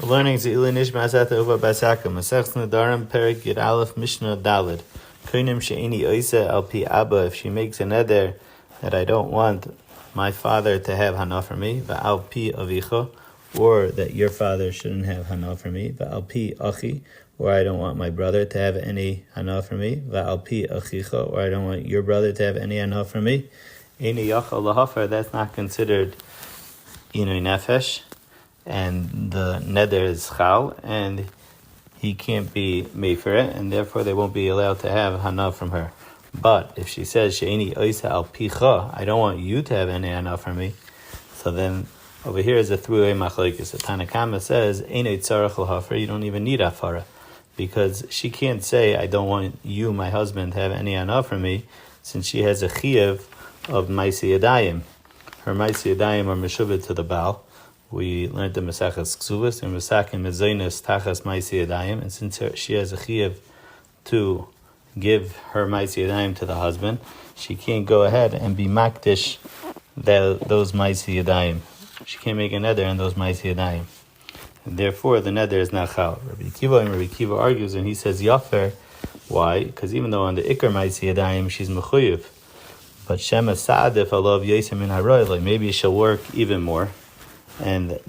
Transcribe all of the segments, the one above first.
Learning Ze'ila Nishmas Etta Ahuva Basaka Masechs Nedarim Perik Yud Aleph Mishna Dalid Koinim She'ini Oisa Al Pi Abba. If she makes a neder that I don't want my father to have hana for me, Va'al Pi Avicha, or that your father shouldn't have hana for me, Va'al Pi Achi, or I don't want my brother to have any hana for me, Va'al Pi Achicha, or I don't want your brother to have any hana for me, Eini Yachal Lahafar, that's not considered Inui Nefesh, and the neder is chal, and he can't be made for it, and therefore they won't be allowed to have hana from her. But if she says she'eni oisa al picha, I don't want you to have any hana from me, so then over here is a three-way machlokes. The Tanna Kama says einay tzarich l'hafer, you don't even need afara, because she can't say I don't want you, my husband, to have any hana from me, since she has a chiyuv of ma'aseh yadayim. Her ma'aseh yadayim are meshuvah to the Baal. We learned the Mesachas Ksuvas and Mesakim Mezainis Tachas Ma'aseh Yadayim, and since she has a chiyuv to give her Ma'aseh Yadayim to the husband, she can't go ahead and be makdish those Ma'aseh Yadayim. She can't make a neder in those Ma'aseh Yadayim, and therefore the neder is not chal. Rabbi Kiva argues, and he says yafer. Why? Because even though on the Ikar Ma'aseh Yadayim she's mechuyev, but Shema Sa'adif Alav Yosem Min Haroy, maybe she'll work even more. And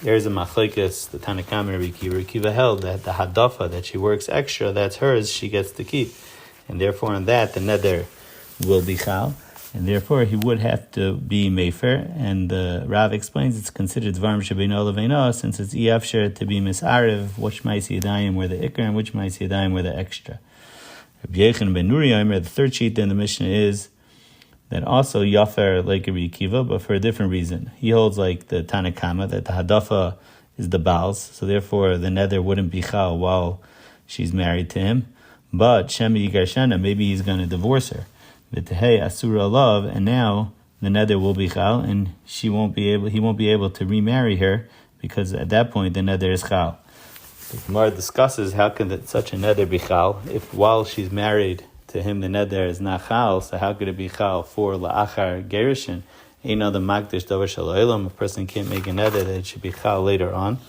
there's a machlokes, the Tanna Kama Rabbi Kiva held that the hadafa, that she works extra, that's hers, she gets to keep. And therefore on that, the neder will be chal. And therefore he would have to be mefer. And the Rav explains it's considered dvarim shebeino leveino, since it's iyafsher to be misarev, which ma'aseh yadayim were the ikar and which ma'aseh yadayim were the extra. Rabbi Yechon ben Nuri Omer, the third sheet in the Mishnah is that also yafer like Rabbi Kiva, but for a different reason. He holds like the Tanna Kama, that the hadafa is the Baal's, so therefore the neder wouldn't be chal while she's married to him. But Shem Yigarshana, maybe he's going to divorce her. V'tehei asura love, and now the neder will be chal, and he won't be able to remarry her, because at that point the neder is chal. The Gemara discusses how can such a neder be chal if while she's married to him the neder is not chal, so how could it be chal for la'achar gerushin? Ain't other magdish davar shel, a person can't make a neder that it should be chal later on.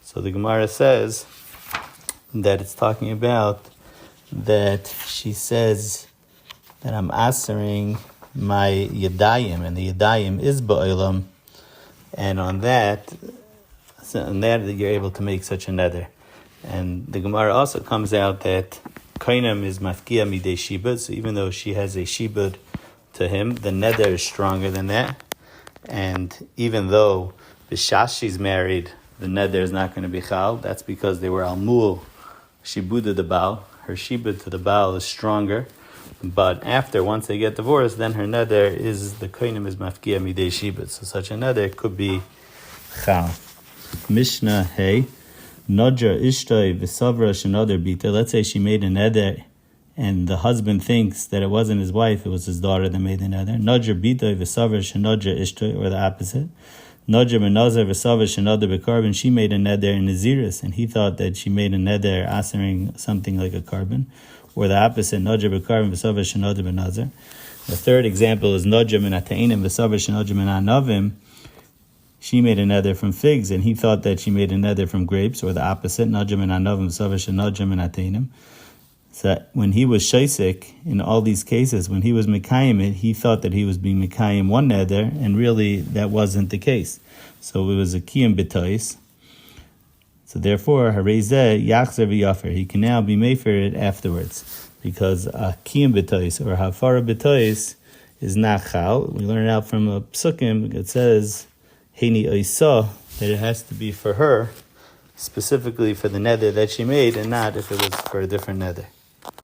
So the Gemara says that it's talking about that she says that I'm answering my yadayim, and the yadayim is ba'olam, and on that you're able to make such a neder. And the Gemara also comes out that Kainam is mafkia midei shibud, so even though she has a shibud to him, the neder is stronger than that. And even though b'shas she's married, the neder is not going to be chal. That's because they were almul shibuda the Baal. Her shibud to the Baal is stronger. But once they get divorced, then her neder is, the kainam is mafkia midei shibud. So such a neder could be chal. Mishnah hey. Nodra ishtoi v'savra shenodar bita. Let's say she made a neder, and the husband thinks that it wasn't his wife, it was his daughter that made the neder. Nodra bita v'savra shenodra ishtoi, or the opposite. Nodra menazar v'savra shenodar b'karban. She made a neder in Naziris, and he thought that she made a neder answering something like a carbon, or the opposite. Nodra b'karban v'savra shenodar b'nazar. The third example is nodra menateinim v'savra shenodra menanavim. She made a neder from figs, and he thought that she made a neder from grapes, or the opposite. So when he was shaisik, in all these cases, when he was mekayim it, he thought that he was being mekayim one neder, and really that wasn't the case. So it was a kiyam b'tois. So therefore, harezeh yachzer v'yafer, he can now be mefer it afterwards, because a kiyam b'tois or hafara b'tois is not chal. We learn it out from a psukim. It says Heini Oisa, that it has to be for her, specifically for the neder that she made, and not if it was for a different neder.